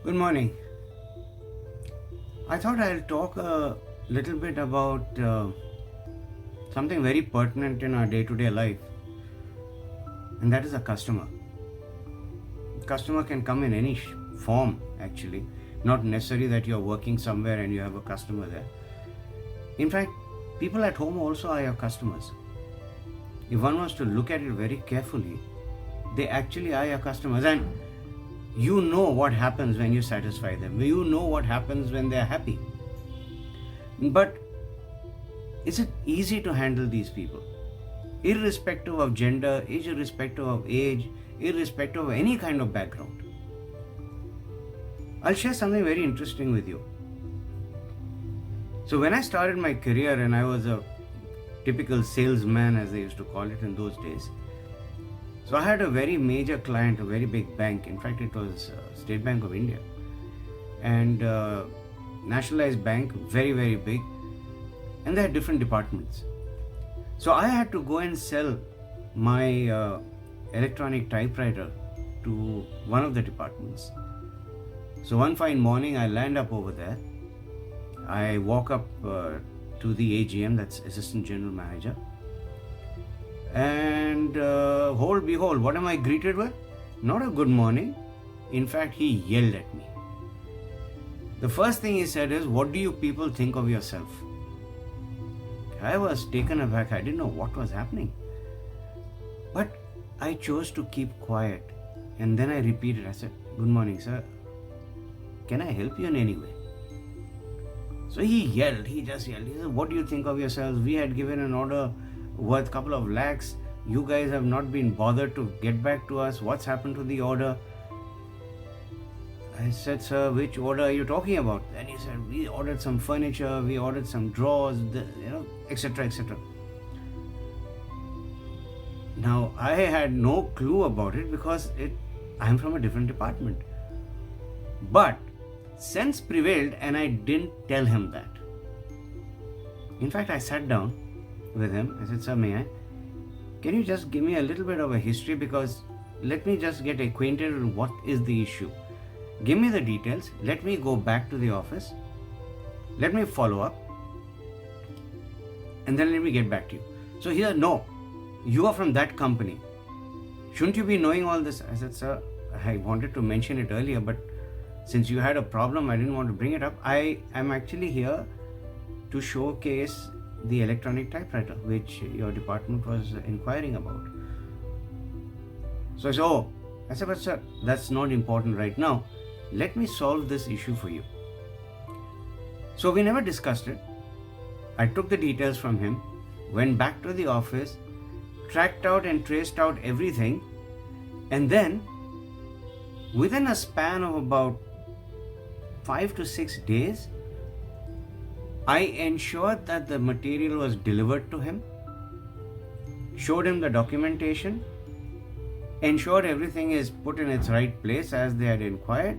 Good morning. I thought I'll talk a little bit about something very pertinent in our day to day life, and that is a customer. Customer can come in any form, actually, not necessarily that you're working somewhere and you have a customer there. In fact, people at home also are your customers. If one was to look at it very carefully, they actually are your customers, and you know what happens when you satisfy them, you know what happens when they're happy. But is it easy to handle these people? Irrespective of gender, irrespective of age, irrespective of any kind of background. I'll share something very interesting with you. So, when I started my career and I was a typical salesman, as they used to call it in those days, so I had a very major client, a very big bank. In fact, it was State Bank of India, and nationalized bank, very, very big, and they had different departments. So I had to go and sell my electronic typewriter to one of the departments. So one fine morning, I land up over there. I walk up to the AGM, that's Assistant General Manager, and behold, what am I greeted with? Not a good morning. In fact, he yelled at me. The first thing he said is, "What do you people think of yourself?" I was taken aback. I didn't know what was happening. But I chose to keep quiet. And then I repeated, I said, "Good morning, sir. Can I help you in any way?" So he yelled. He just yelled. He said, "What do you think of yourselves? We had given an order worth a couple of lakhs. You guys have not been bothered to get back to us. What's happened to the order?" I said, "Sir, which order are you talking about?" And he said, "We ordered some furniture, we ordered some drawers, etc., etc." Now, I had no clue about it because I'm from a different department. But sense prevailed and I didn't tell him that. In fact, I sat down with him. I said, "Sir, can you just give me a little bit of a history, because let me just get acquainted with what is the issue. Give me the details. Let me go back to the office. Let me follow up. And then let me get back to you." So he said, "No, you are from that company. Shouldn't you be knowing all this?" I said, "Sir, I wanted to mention it earlier, but since you had a problem, I didn't want to bring it up. I am actually here to showcase the electronic typewriter, which your department was inquiring about." So I said, "Oh," I said, "But sir, that's not important right now. Let me solve this issue for you." So we never discussed it. I took the details from him, went back to the office, tracked out and traced out everything, and then within a span of about 5 to 6 days, I ensured that the material was delivered to him, showed him the documentation, ensured everything is put in its right place as they had inquired,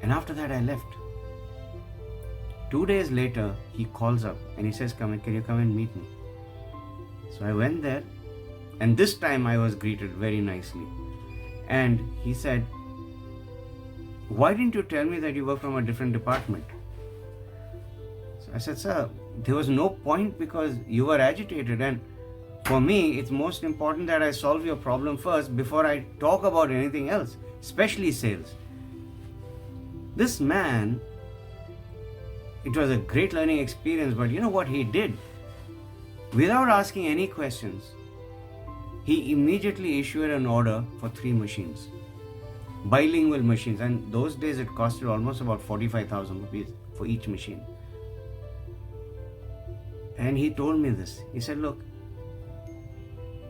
and after that I left. 2 days later, he calls up and he says, "Can you come and meet me?" So I went there, and this time I was greeted very nicely. And he said, "Why didn't you tell me that you were from a different department?" So I said, "Sir, there was no point, because you were agitated, and for me, it's most important that I solve your problem first before I talk about anything else, especially sales." This man, it was a great learning experience, but you know what he did? Without asking any questions, he immediately issued an order for 3 machines, bilingual machines, and those days it costed almost about 45,000 rupees for each machine. And he told me this. He said, "Look,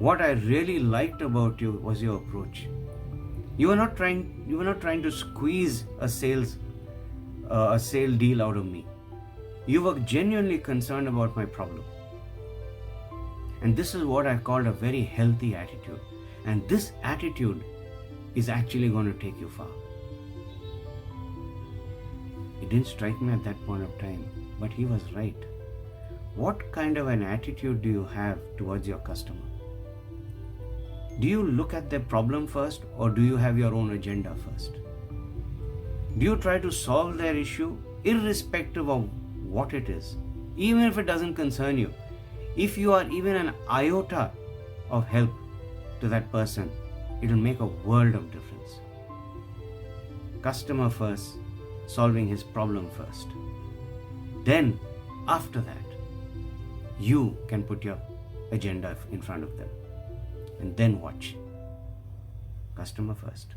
what I really liked about you was your approach. You were not trying to squeeze a sale deal out of me. You were genuinely concerned about my problem. And this is what I called a very healthy attitude. And this attitude is actually going to take you far." It didn't strike me at that point of time, but he was right. What kind of an attitude do you have towards your customer? Do you look at their problem first, or do you have your own agenda first? Do you try to solve their issue irrespective of what it is, even if it doesn't concern you? If you are even an iota of help to that person, it will make a world of difference. Customer first, solving his problem first. Then, after that, you can put your agenda in front of them. And then watch. Customer first.